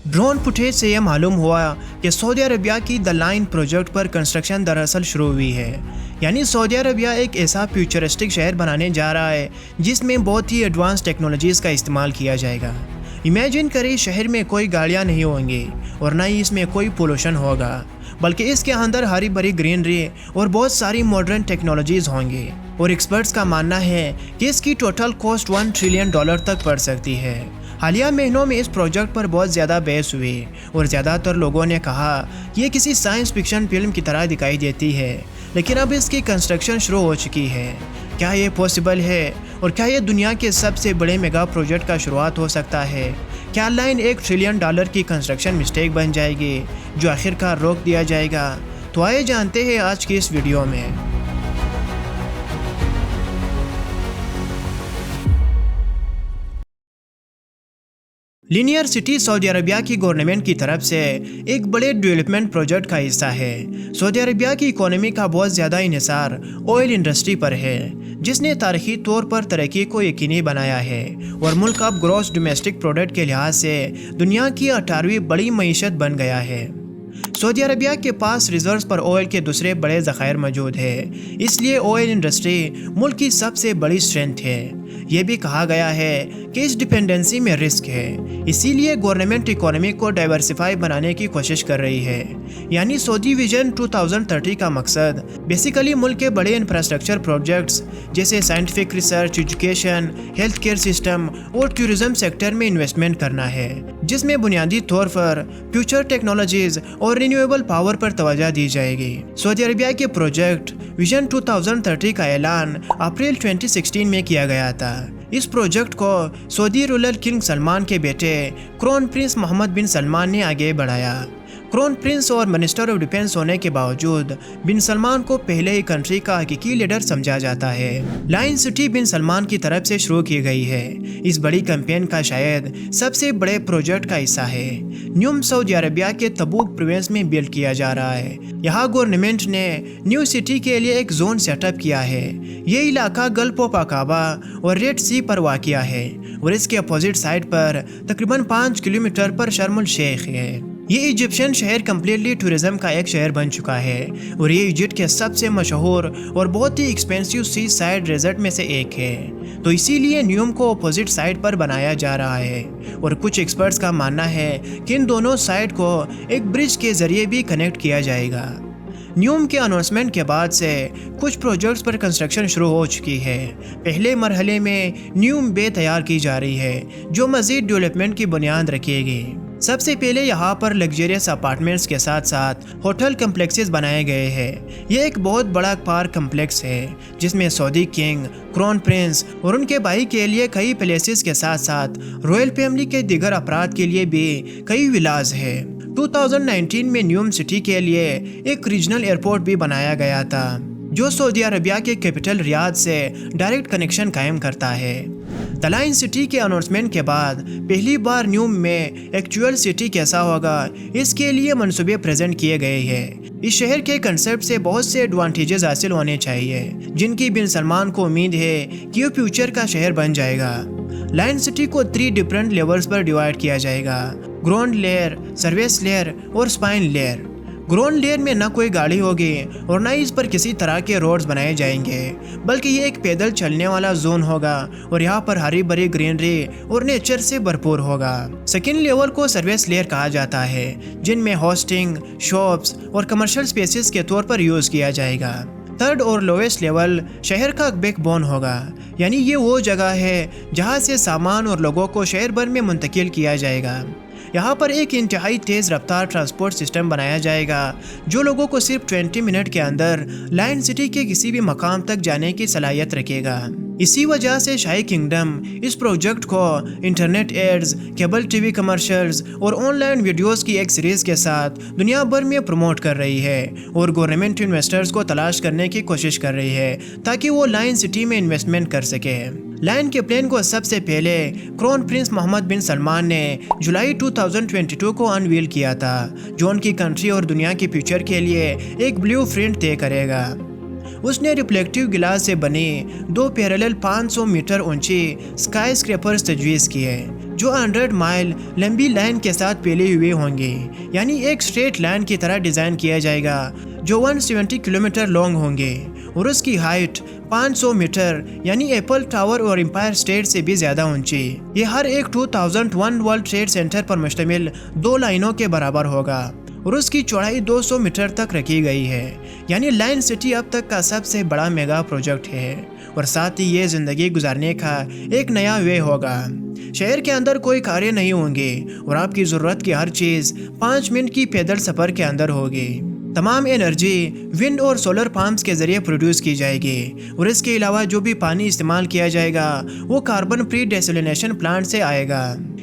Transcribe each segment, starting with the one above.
Drone footage से यह मालूम हुआ कि सऊदी अरबिया की द लाइन प्रोजेक्ट पर कंस्ट्रक्शन दरअसल शुरू हुई है। यानी सऊदी अरबिया एक ऐसा फ्यूचरिस्टिक शहर बनाने जा रहा है जिसमें बहुत ही एडवांस टेक्नोलॉजीज़ का इस्तेमाल किया जाएगा। इमेजिन करें, शहर में कोई गाड़ियाँ नहीं होंगी और ना ही इसमें कोई पोल्यूशन होगा, बल्कि इसके अंदर हरी भरी ग्रीनरी और बहुत सारी मॉडर्न टेक्नोलॉजीज़ होंगी। और एक्सपर्ट्स का मानना है कि इसकी टोटल कॉस्ट $1 ट्रिलियन तक पड़ सकती है। हालिया महीनों में इस प्रोजेक्ट पर बहुत ज़्यादा बहस हुई और ज़्यादातर लोगों ने कहा कि ये किसी साइंस फिक्शन फिल्म की तरह दिखाई देती है, लेकिन अब इसकी कंस्ट्रक्शन शुरू हो चुकी है। क्या ये पॉसिबल है और क्या ये दुनिया के सबसे बड़े मेगा प्रोजेक्ट का शुरुआत हो सकता है? क्या लाइन $1 ट्रिलियन की कंस्ट्रक्शन मिस्टेक बन जाएगी जो आखिरकार रोक दिया जाएगा? तो आइए जानते हैं आज की इस वीडियो में। लिनियर सिटी सऊदी अरबिया की गवर्नमेंट की तरफ से एक बड़े डेवलपमेंट प्रोजेक्ट का हिस्सा है। सऊदी अरबिया की इकोनॉमी का बहुत ज़्यादा इन्हिसार ऑयल इंडस्ट्री पर है, जिसने तारीखी तौर पर तरक्की को यकीनी बनाया है और मुल्क अब ग्रॉस डोमेस्टिक प्रोडक्ट के लिहाज से दुनिया की 18वीं बड़ी मईशत बन गया है। सऊदी अरबिया के पास रिजर्व्स पर ऑयल के दूसरे बड़े ज़खायर मौजूद है, इसलिए ऑयल इंडस्ट्री मुल्क की सबसे बड़ी स्ट्रेंथ है। ये भी कहा गया है कि इस डिपेंडेंसी में रिस्क है, इसीलिए गवर्नमेंट इकोनॉमी को डाइवर्सिफाई बनाने की कोशिश कर रही है। यानी सऊदी विजन 2030 का मकसद बेसिकली मुल्क के बड़े इंफ्रास्ट्रक्चर प्रोजेक्ट्स जैसे scientific research, education, health care system और टूरिज्म सेक्टर में इन्वेस्टमेंट करना है, जिसमें बुनियादी तौर पर फ्यूचर टेक्नोलॉजीज और रिन्यूएबल पावर पर तवज्जो दी जाएगी। सऊदी अरबिया के प्रोजेक्ट विजन 2030 का ऐलान अप्रैल 2016 में किया गया था। इस प्रोजेक्ट को सऊदी रूलर किंग सलमान के बेटे क्राउन प्रिंस मोहम्मद बिन सलमान ने आगे बढ़ाया। क्राउन प्रिंस और मिनिस्टर ऑफ डिफेंस होने के बावजूद बिन सलमान को पहले ही कंट्री का हकीकी लीडर समझा जाता है। लाइन सिटी बिन सलमान की तरफ से शुरू की गई है। इस बड़ी कैंपेन का शायद सबसे बड़े प्रोजेक्ट का हिस्सा है। न्यूम सऊदी अरबिया के तबूक प्रोविंस में बिल्ड किया जा रहा है। यहाँ गवर्नमेंट ने न्यू सिटी के लिए एक जोन सेटअप किया है। ये इलाका गल्फ ऑफ अकाबा और रेड सी पर वाक़िया है और इसके अपोजिट साइड पर तकरीबन 5 किलोमीटर पर शर्म अल शेख है। ये इजिप्शियन शहर कम्प्लीटली टूरिज्म का एक शहर बन चुका है और ये इजिप्ट के सबसे मशहूर और बहुत ही एक्सपेंसिव सी साइड रेजर्ट में से एक है। तो इसीलिए न्यूम को अपोजिट साइड पर बनाया जा रहा है और कुछ एक्सपर्ट्स का मानना है कि इन दोनों साइड को एक ब्रिज के जरिए भी कनेक्ट किया जाएगा। न्यूम के अनाउंसमेंट के बाद से कुछ प्रोजेक्ट्स पर कंस्ट्रक्शन शुरू हो चुकी है। पहले मरहले में न्यूम बे तैयार की जा रही है जो मज़ीद डेवलपमेंट की बुनियाद रखेगी। सबसे पहले यहाँ पर लग्जरियस अपार्टमेंट्स के साथ साथ होटल कम्प्लेक्सेस बनाए गए हैं। ये एक बहुत बड़ा पार्क कम्प्लेक्स है जिसमें सऊदी किंग, क्राउन प्रिंस और उनके भाई के लिए कई प्लेसेस के साथ साथ रॉयल फैमिली के दीगर अफराद के लिए भी कई विलाज है। 2019 में न्यूम सिटी के लिए एक रीजनल एयरपोर्ट भी बनाया गया था जो सऊदी अरबिया के कैपिटल रियाद से डायरेक्ट कनेक्शन कायम करता है। द लाइन सिटी के अनाउंसमेंट के बाद पहली बार न्यूम में एक्चुअल सिटी कैसा होगा, इसके लिए मंसूबे प्रेजेंट किए गए हैं। इस शहर के कंसेप्ट से बहुत से एडवांटेजेस हासिल होने चाहिए जिनकी बिन सलमान को उम्मीद है कि ये फ्यूचर का शहर बन जाएगा। लाइन सिटी को 3 डिफरेंट लेवल्स पर डिवाइड किया जाएगा: ग्राउंड लेयर, सर्विस लेयर और स्पाइन लेयर। ग्राउंड लेयर में न कोई गाड़ी होगी और न इस पर किसी तरह के रोड्स बनाए जाएंगे, बल्कि ये एक पैदल चलने वाला जोन होगा और यहाँ पर हरी भरी ग्रीनरी और नेचर से भरपूर होगा। सेकेंड लेवल को सर्विस लेयर कहा जाता है, जिनमें होस्टिंग, शॉप्स और कमर्शियल स्पेसेस के तौर पर यूज़ किया जाएगा। थर्ड और लोवेस्ट लेवल शहर का बैकबोन होगा, यानी ये वो जगह है जहाँ से सामान और लोगों को शहर भर में मुंतकिल किया जाएगा। यहाँ पर एक इंतहाई तेज़ रफ्तार ट्रांसपोर्ट सिस्टम बनाया जाएगा जो लोगों को सिर्फ 20 मिनट के अंदर लाइन सिटी के किसी भी मकाम तक जाने की सलाहियत रखेगा। इसी वजह से शाही किंगडम इस प्रोजेक्ट को internet ads, cable TV commercials और ऑनलाइन वीडियोस की एक सीरीज़ के साथ दुनिया भर में प्रमोट कर रही है और गवर्नमेंट इन्वेस्टर्स को तलाश करने की कोशिश कर रही है ताकि वो लाइन सिटी में इन्वेस्टमेंट कर सके। लाइन के प्लान को सबसे पहले क्राउन प्रिंस मोहम्मद बिन सलमान ने जुलाई 2022 को अनवील किया था, जो उनकी कंट्री और दुनिया के फ्यूचर के लिए एक ब्लूप्रिंट तय करेगा। उसने रिफ्लेक्टिव गिलास से बनी 2 पैरेलल 500 मीटर ऊंची स्काई स्क्रैपर्स तजवीज़ किए जो 100 माइल लंबी लाइन के साथ फैले हुए होंगे, यानी एक स्ट्रेट लाइन की तरह डिज़ाइन किया जाएगा जो 170 किलोमीटर लॉन्ग होंगे और उसकी हाइट 500 मीटर यानी एप्पल टावर और एम्पायर स्टेट से भी ज़्यादा ऊंची। ये हर एक 2001 वर्ल्ड ट्रेड सेंटर पर मुश्तमिल 2 लाइनों के बराबर होगा और उसकी चौड़ाई 200 मीटर तक रखी गई है, यानी लाइन सिटी अब तक का सबसे बड़ा मेगा प्रोजेक्ट है और साथ ही ये ज़िंदगी गुजारने का एक नया वे होगा। शहर के अंदर कोई कारें नहीं होंगे और आपकी ज़रूरत की हर चीज़ 5 मिनट की पैदल सफ़र के अंदर होगी। तमाम एनर्जी विंड और सोलर पंप्स के ज़रिए प्रोड्यूस की जाएगी और इसके अलावा जो भी पानी इस्तेमाल किया जाएगा वो कार्बन फ्री डेसलिनेशन प्लांट से आएगा।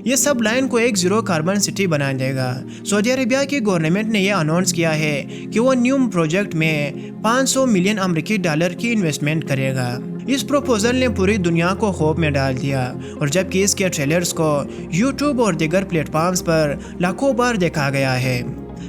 ये सब लाइन को एक ज़ीरो कार्बन सिटी बना देगा। सऊदी अरेबिया की गवर्नमेंट ने यह अनाउंस किया है कि वो न्यूम प्रोजेक्ट में 500 मिलियन अमेरिकी डॉलर की इन्वेस्टमेंट करेगा। इस प्रपोजल ने पूरी दुनिया को खौफ में डाल दिया और जबकि इसके ट्रेलर्स को यूट्यूब और दीगर प्लेटफॉर्म्स पर लाखों बार देखा गया है।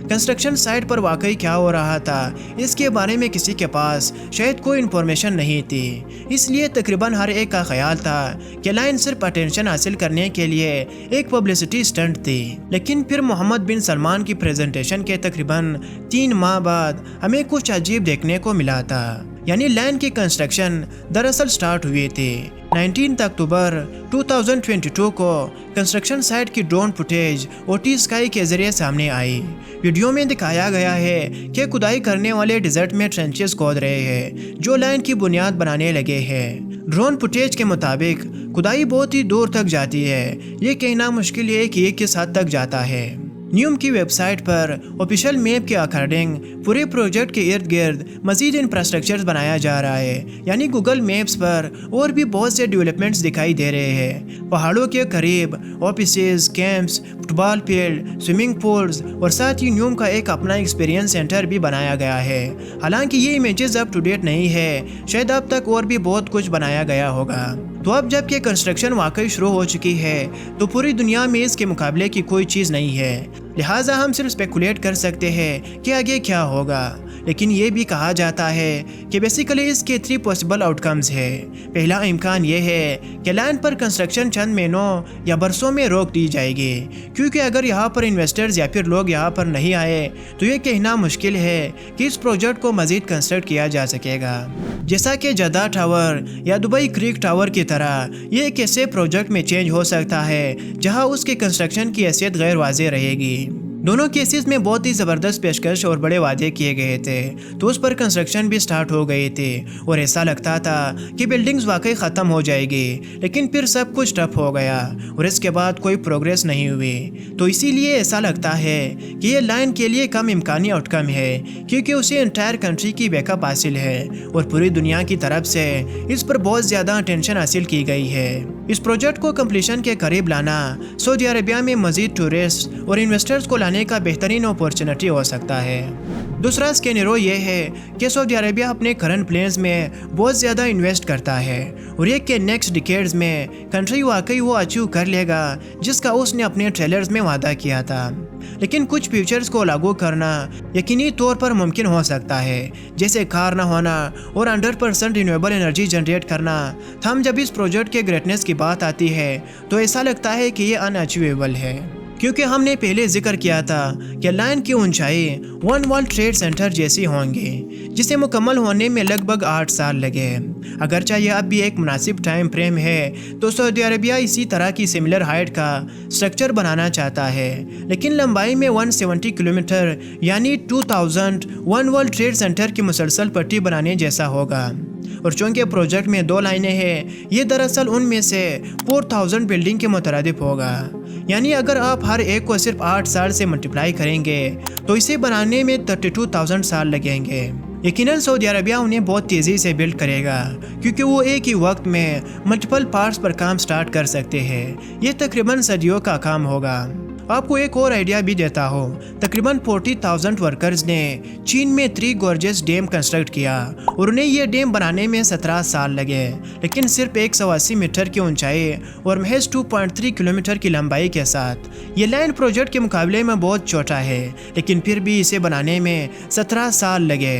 कंस्ट्रक्शन साइट पर वाकई क्या हो रहा था इसके बारे में किसी के पास शायद कोई इन्फॉर्मेशन नहीं थी, इसलिए तकरीबन हर एक का ख्याल था कि लाइन सिर्फ अटेंशन हासिल करने के लिए एक पब्लिसिटी स्टंट थी। लेकिन फिर मोहम्मद बिन सलमान की प्रेजेंटेशन के तकरीबन 3 माह बाद हमें कुछ अजीब देखने को मिला था, यानी लाइन की कंस्ट्रक्शन दरअसल स्टार्ट हुई थी। 19 अक्टूबर 2022 को कंस्ट्रक्शन साइट की ड्रोन फुटेज OT स्काई के जरिए सामने आई। वीडियो में दिखाया गया है कि खुदाई करने वाले डेजर्ट में ट्रेंचेस खोद रहे हैं जो लाइन की बुनियाद बनाने लगे हैं। ड्रोन फुटेज के मुताबिक खुदाई बहुत ही दूर तक जाती है, ये कहना मुश्किल है कि ये किस हद तक जाता है। न्यूम की वेबसाइट पर ऑफिशियल मैप के अकॉर्डिंग पूरे प्रोजेक्ट के इर्द गिर्द मजीद इंफ्रास्ट्रक्चर बनाया जा रहा है, यानी गूगल मैप्स पर और भी बहुत से डेवलपमेंट्स दिखाई दे रहे हैं। पहाड़ों के करीब offices, camps, football field, swimming pools और साथ ही न्यूम का एक अपना एक्सपीरियंस सेंटर भी बनाया गया है। हालांकि ये इमेजेस अप टू डेट नहीं है, शायद अब तक और भी बहुत कुछ बनाया गया होगा। तो अब जबकि कंस्ट्रक्शन वाकई शुरू हो चुकी है तो पूरी दुनिया में इसके मुकाबले की कोई चीज़ नहीं है, लिहाजा हम सिर्फ स्पेकुलेट कर सकते हैं कि आगे क्या होगा। लेकिन ये भी कहा जाता है कि बेसिकली इसके 3 पॉसिबल आउटकम्स है। पहला इम्कान ये है कि लाइन पर कंस्ट्रक्शन चंद महीनों या बरसों में रोक दी जाएगी, क्योंकि अगर यहाँ पर इन्वेस्टर्स या फिर लोग यहाँ पर नहीं आए तो ये कहना मुश्किल है कि इस प्रोजेक्ट को मजीद कंस्ट्रक्ट किया जा सकेगा। जैसा कि जद्दा टावर या दुबई क्रीक टावर की तरह ये एक ऐसे प्रोजेक्ट में चेंज हो सकता है जहाँ उसके कंस्ट्रक्शन की हैसियत गैर वाज़ेह रहेगी। दोनों केसेस में बहुत ही ज़बरदस्त पेशकश और बड़े वादे किए गए थे, तो उस पर कंस्ट्रक्शन भी स्टार्ट हो गई थी और ऐसा लगता था कि बिल्डिंग्स वाकई ख़त्म हो जाएगी, लेकिन फिर सब कुछ ठप हो गया और इसके बाद कोई प्रोग्रेस नहीं हुई। तो इसीलिए ऐसा लगता है कि ये लाइन के लिए कम इम्कानी आउटकम है, क्योंकि उसे एंटायर कंट्री की बैकअप हासिल है और पूरी दुनिया की तरफ से इस पर बहुत ज़्यादा अटेंशन हासिल की गई है। इस प्रोजेक्ट को कम्प्लीशन के करीब लाना सऊदी अरबिया में मजीद टूरिस्ट और इन्वेस्टर्स को लाने का बेहतरीन अपॉर्चुनिटी हो सकता है। दूसरा स्केनेरो ये है कि सऊदी अरबिया अपने करंट प्लान्स में बहुत ज़्यादा इन्वेस्ट करता है और ये कि नेक्स्ट डिकेड्स में कंट्री वाकई वो अचीव कर लेगा जिसका उसने अपने ट्रेलर्स में वादा किया था। लेकिन कुछ फ्यूचर्स को लागू करना यकीनी तौर पर मुमकिन हो सकता है, जैसे कार ना होना और 100% रिन्यूएबल एनर्जी जनरेट करना। हम जब इस प्रोजेक्ट के ग्रेटनेस की बात आती है तो ऐसा लगता है कि ये अनअचीवेबल है, क्योंकि हमने पहले जिक्र किया था कि लाइन की ऊंचाई 1 वर्ल्ड ट्रेड सेंटर जैसी होंगी, जिसे मुकम्मल होने में लगभग 8 साल लगे। अगरचे यह अब भी एक मुनासिब टाइम फ्रेम है तो सऊदी अरबिया इसी तरह की सिमिलर हाइट का स्ट्रक्चर बनाना चाहता है, लेकिन लंबाई में 170 किलोमीटर यानी 2000 1 वर्ल्ड ट्रेड सेंटर की मुसलसल पट्टी बनाने जैसा होगा। और चूँकि प्रोजेक्ट में 2 लाइनें हैं, ये दरअसल उनमें से 4000 बिल्डिंग के मुतरादिफ होगा। यानी अगर आप हर एक को सिर्फ 8 साल से मल्टीप्लाई करेंगे तो इसे बनाने में 32,000 साल लगेंगे। यकीनन सऊदी अरबिया उन्हें बहुत तेज़ी से बिल्ड करेगा, क्योंकि वो एक ही वक्त में मल्टीपल पार्ट्स पर काम स्टार्ट कर सकते हैं। ये तकरीबन सदियों का काम होगा। आपको एक और आइडिया भी देता हो, तकरीबन 40,000 वर्कर्स ने चीन में 3 गॉर्जियस डैम कंस्ट्रक्ट किया और उन्हें ये डैम बनाने में 17 साल लगे, लेकिन सिर्फ 180 मीटर की ऊंचाई और महज 2.3 किलोमीटर की लंबाई के साथ। ये लाइन प्रोजेक्ट के मुकाबले में बहुत छोटा है, लेकिन फिर भी इसे बनाने में 17 साल लगे।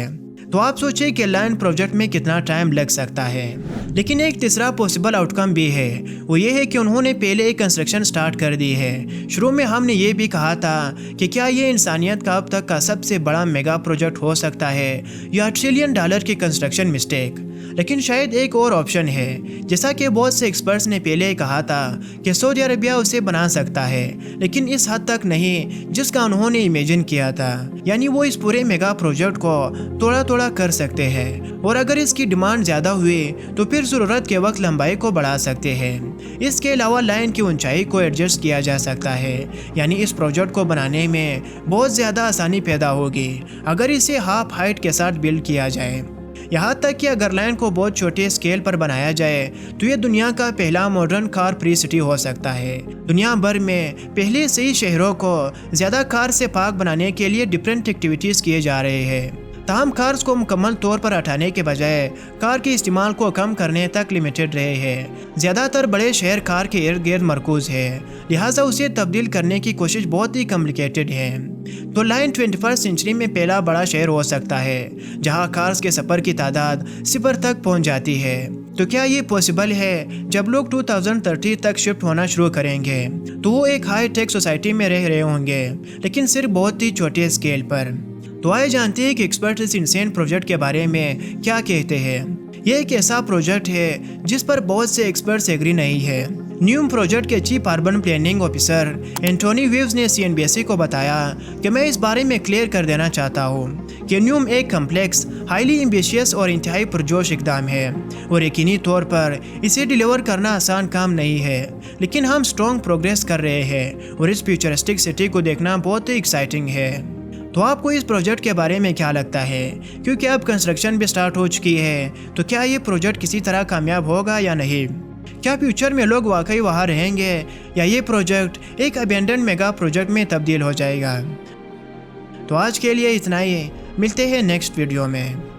तो आप सोचिए कि लायन प्रोजेक्ट में कितना टाइम लग सकता है। लेकिन एक तीसरा पॉसिबल आउटकम भी है, वो ये है कि उन्होंने पहले एक कंस्ट्रक्शन स्टार्ट कर दी है। शुरू में हमने ये भी कहा था कि क्या ये इंसानियत का अब तक का सबसे बड़ा मेगा प्रोजेक्ट हो सकता है या $1 ट्रिलियन की कंस्ट्रक्शन मिस्टेक। लेकिन शायद एक और ऑप्शन है, जैसा कि बहुत से एक्सपर्ट्स ने पहले कहा था कि सऊदी अरबिया उसे बना सकता है, लेकिन इस हद तक नहीं जिसका उन्होंने इमेजिन किया था। यानी वो इस पूरे मेगा प्रोजेक्ट को थोड़ा थोड़ा कर सकते हैं, और अगर इसकी डिमांड ज़्यादा हुई तो फिर ज़रूरत के वक्त लंबाई को बढ़ा सकते हैं। इसके अलावा लाइन की ऊंचाई को एडजस्ट किया जा सकता है, यानी इस प्रोजेक्ट को बनाने में बहुत ज़्यादा आसानी पैदा होगी अगर इसे हाफ हाइट के साथ बिल्ड किया जाए। यहाँ तक कि अगर लाइन को बहुत छोटे स्केल पर बनाया जाए तो ये दुनिया का पहला मॉडर्न कार फ्री सिटी हो सकता है। दुनिया भर में पहले से ही शहरों को ज़्यादा कार से पाक बनाने के लिए डिफरेंट एक्टिविटीज़ किए जा रहे हैं। तमाम कार्स को मुकम्मल तौर पर हटाने के बजाय कार के इस्तेमाल को कम करने तक लिमिटेड रहे हैं। ज़्यादातर बड़े शहर कार के इर्द गिर्द मरकूज है, लिहाजा उसे तब्दील करने की कोशिश बहुत ही कॉम्प्लिकेटेड है। तो लाइन 21वीं सेंचुरी में पहला बड़ा शहर हो सकता है जहां कार्स के सफ़र की तादाद 0 तक पहुंच जाती है। तो क्या ये पॉसिबल है? जब लोग 2030 तक शिफ्ट होना शुरू करेंगे तो वो एक हाई टेक सोसाइटी में रह रहे होंगे, लेकिन सिर्फ बहुत ही छोटे स्केल पर। तो आइए जानते हैं कि एक्सपर्ट इस इनसेन प्रोजेक्ट के बारे में क्या कहते हैं। यह एक ऐसा प्रोजेक्ट है जिस पर बहुत से एक्सपर्ट्स एग्री नहीं है। न्यूम प्रोजेक्ट के chief urban planning officer Antoine Vives ने CNBC को बताया कि मैं इस बारे में क्लियर कर देना चाहता हूँ कि न्यूम एक कम्प्लेक्स, हाईली एम्बिशियस और इंतहाई पुरजोश इक़दाम है, और यकीनी तौर पर इसे डिलीवर करना आसान काम नहीं है, लेकिन हम स्ट्रॉन्ग प्रोग्रेस कर रहे हैं और इस फ्यूचरिस्टिक सिटी को देखना बहुत ही एक्साइटिंग है। तो आपको इस प्रोजेक्ट के बारे में क्या लगता है? क्योंकि अब कंस्ट्रक्शन भी स्टार्ट हो चुकी है, तो क्या ये प्रोजेक्ट किसी तरह कामयाब होगा या नहीं? क्या फ्यूचर में लोग वाकई वहाँ रहेंगे या ये प्रोजेक्ट एक अबेंडन मेगा प्रोजेक्ट में तब्दील हो जाएगा? तो आज के लिए इतना ही, मिलते हैं नेक्स्ट वीडियो में।